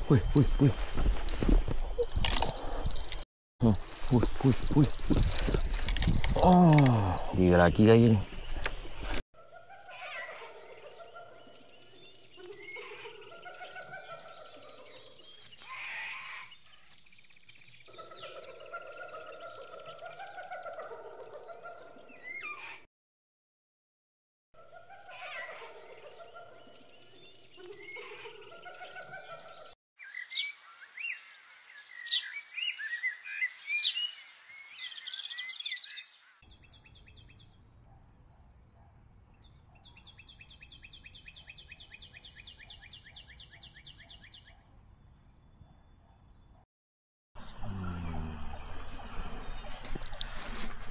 Wih, wih, wih. Wih, wih, wih. Oh, dia lagi gaya ni.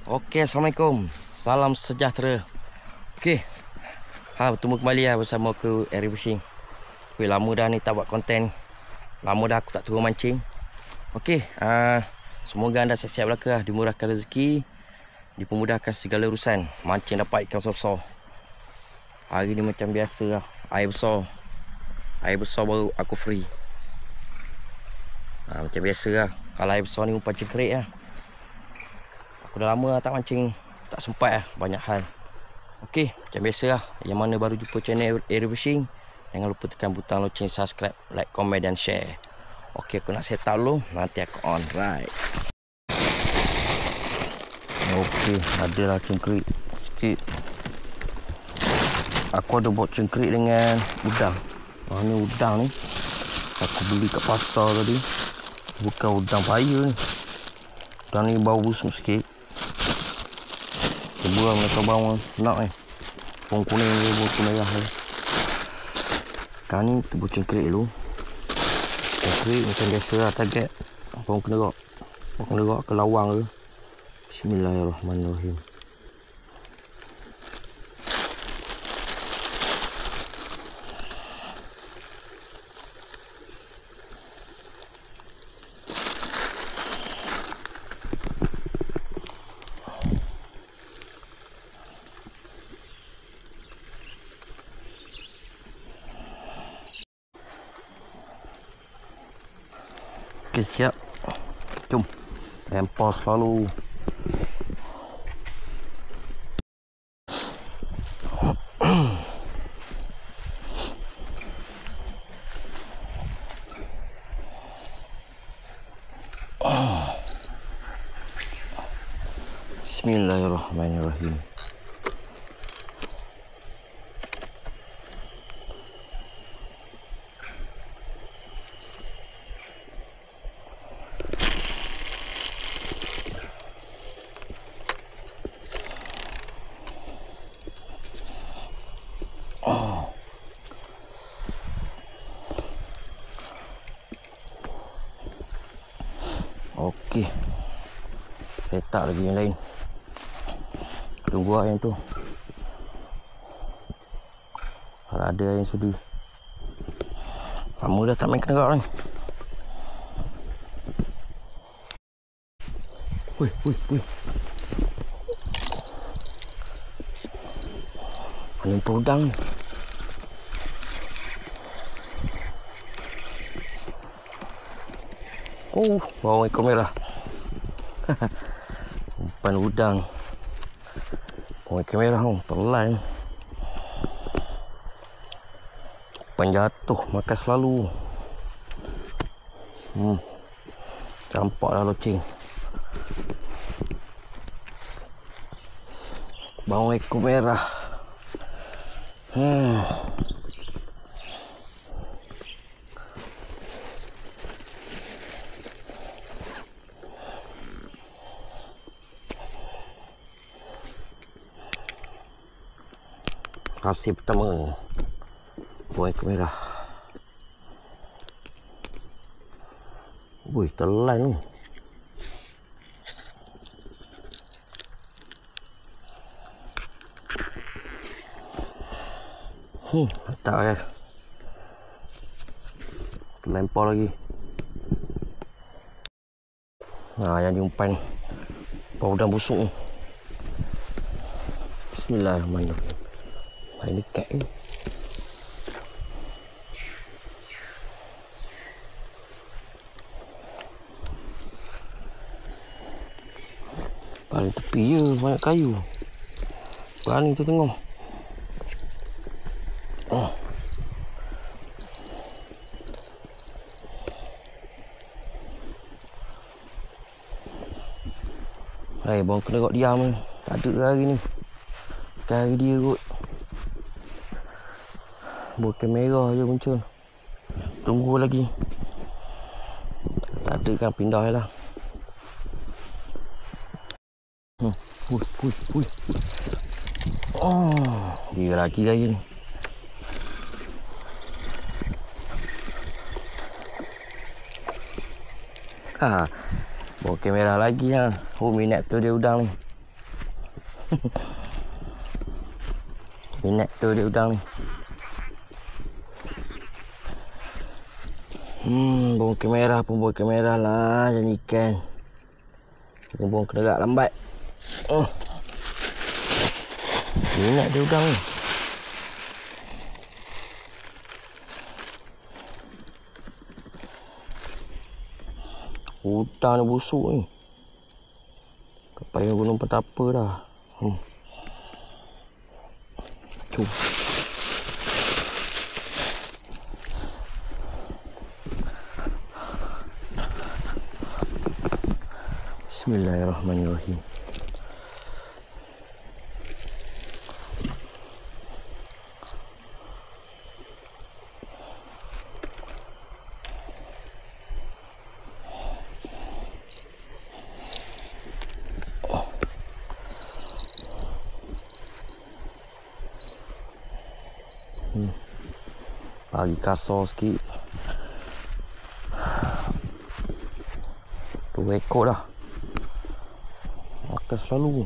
Okey, Assalamualaikum. Salam sejahtera. Okey. Bertemu kembali bersama aku Air Fishing. Lama dah ni tak buat konten. Lama dah aku tak turun mancing. Okey, semoga anda siap-siap belaka, dimurahkan rezeki, dipermudahkan segala urusan, mancing dapat ikan besar-besar. Hari ni macam biasa lah, air besar. Air besar baru aku free. Macam biasa lah. Kalau air besar ni umpan cengkerik lah. Aku dah lama lah tak mancing, tak sempat lah, banyak hal. Okey, macam biasa lah. Yang mana baru jumpa channel Air Fishing, jangan lupa tekan butang loceng, subscribe, like, komen dan share. Okey, aku nak set up dulu, nanti aku on. Right. Okey, adalah cengkerik sikit. Aku ada buat cengkerik dengan udang. Ni udang ni aku beli kat pasar tadi. Bukan udang paya ni. Udang ni bau busuk sikit. Sebuah mereka bawang nak ni. Bawang kuning ni, bawang merah ni. Sekarang ni kita buat cengkerik dulu. Cengkerik macam biasa lah, target bawang kenerak. Bawang kenerak ke lawang ke. Bismillahirrahmanirrahim. Okey, siap. Jom. Lempar selalu. Bismillahirrahmanirrahim. Okey. Saya tak lagi yang lain. Tunggu lah yang tu. Kalau ada yang sudi. Lama dah tak main kenerak ni. Wih, wih, wih. Paling udang ni. Bawang ekor merah. Umpan udang. Bawang ekor merah tu, telan. Umpan jatuh, makan selalu. Campak dah loceng. Bawang ekor merah. Hasil pertama, bawang ekor merah. Wih, telan ni. Tak ya. Lempar lagi. Yang diumpan bau udang busuk ni. Bismillahirrahmanirrahim. Ini dekat ni. Paling tepi je banyak kayu. Berani tu tengok. Hai, bang kena kau diam ni. Tak ada hari ni. Bukan hari dia kot. Bukan merah je muncul. Tunggu lagi. Tak ada kan, pindah je lah. Pui. Oh, dia lagi gaya ni. Ha, bawa kamera lagi ha. Oh, minat tu dia udang ni. Minat tu dia udang ni. Bawa kamera lah jadi ikan. Buang kena gerak lambat. Minat dia udang ni. Udang ni busuk ni. Tak payah gunung petapa dah. Cuk. Bismillahirrahmanirrahim. Bagi kasar sikit. 2 ekor dah. Makan selalu.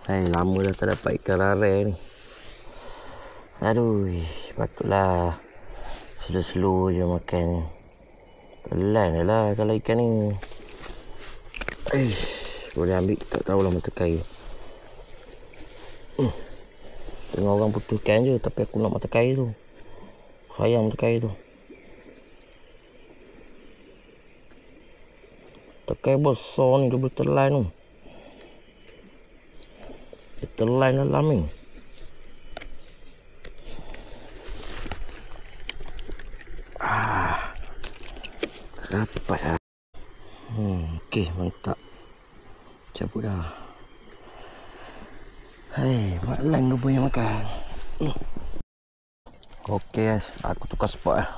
Hai, lama dah tak dapat ikan rare ni. Aduh, patutlah slow-slow je makan. Pelan je lah kalau ikan ni. Boleh ambil, tak tahulah mata kayu. Tengok orang putuskan je, tapi aku nak mata kayu tu. Sayang mata kayu tu. Mata kayu besar ni, dia boleh telan tu. Telan dalam ni. Dapat lah. Okey, mantap. Cabut dah. Hai, malang tu punya makan. Okey, aku tukar spot lah.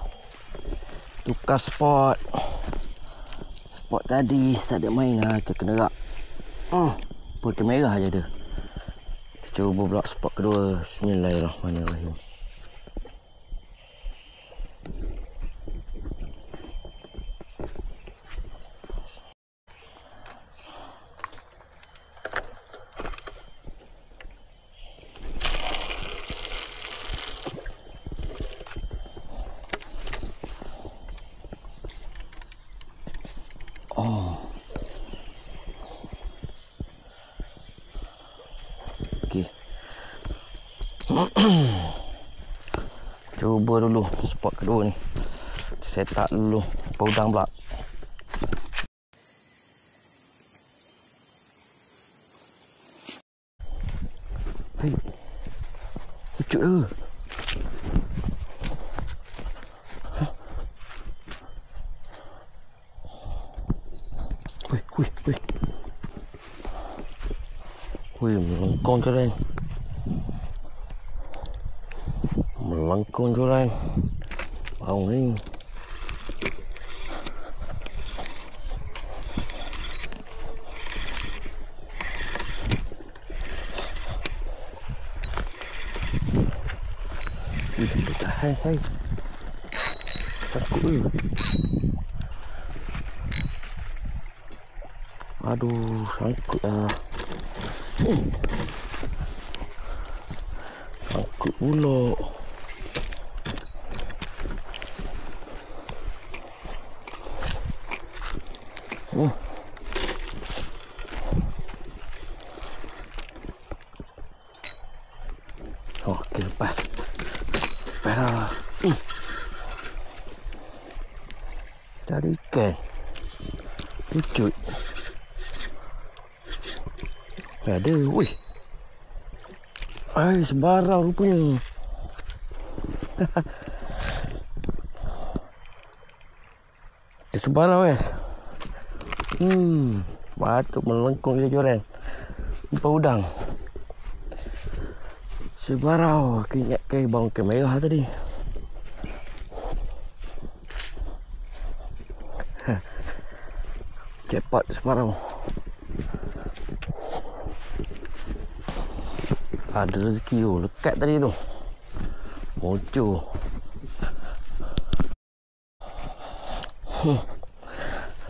Tukar spot. Spot tadi tak ada main lah, kita kena gerak. Putih merah je dia. Cuba pula spot kedua. Bismillahirrahmanirrahim. Cuba dulu spot kedua ni. Set up dulu udang pula. Hei, pucuk dah. Wih, melengkung jalan. Melengkung jalan. Bau ni. Tahan saya. Takut ni. Aduh, sangkut lah. Sangkut pula. Okey, lepas. Lepas lah. Cari ikan. Lucut. Ada, wih. Ai, sebarang rupanya. Sebarang weh. Patut melengkung dia joran. Umpan udang. Sebarang. Aku ingatkan bang kamera tadi. Cepat sebarang. Ada rezeki tu. Lekat tadi tu. Bocor.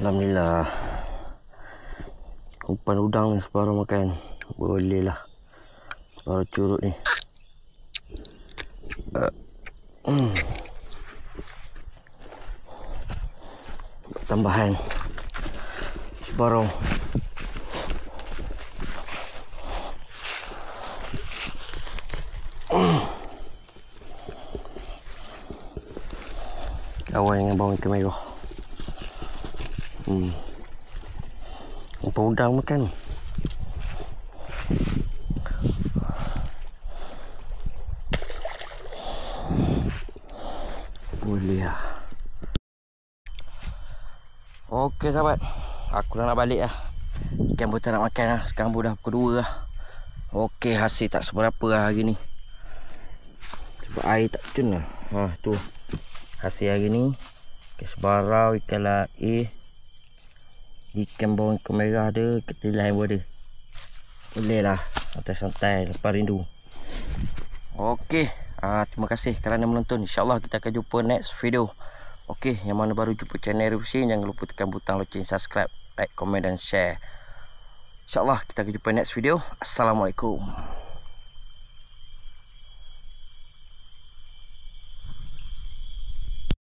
Alhamdulillah. Umpan udang ni separuh makan. Boleh lah. Separuh curut ni. Tambahan. Separuh. Kawan dengan bawang ikan merah. Umpan udang makan. Boleh lah. Okey sahabat, aku dah nak balik lah. Ikan pun tak nak makan lah. Sekarang pun dah pukul 2 lah. Okey, hasil tak seberapa lah hari ni. Sebab air tak cun lah. Tu hasil hari ni. Ikan sebarau, ikan lain, ikan bawang ikan merah ada, ketilan pun ada. Boleh lah, santai-santai lepas rindu. Okey, terima kasih kerana menonton. InsyaAllah kita akan jumpa next video. Okey, yang mana baru jumpa channel Ari Fishing, jangan lupa tekan butang loceng subscribe, like, komen dan share. InsyaAllah kita akan jumpa next video. Assalamualaikum.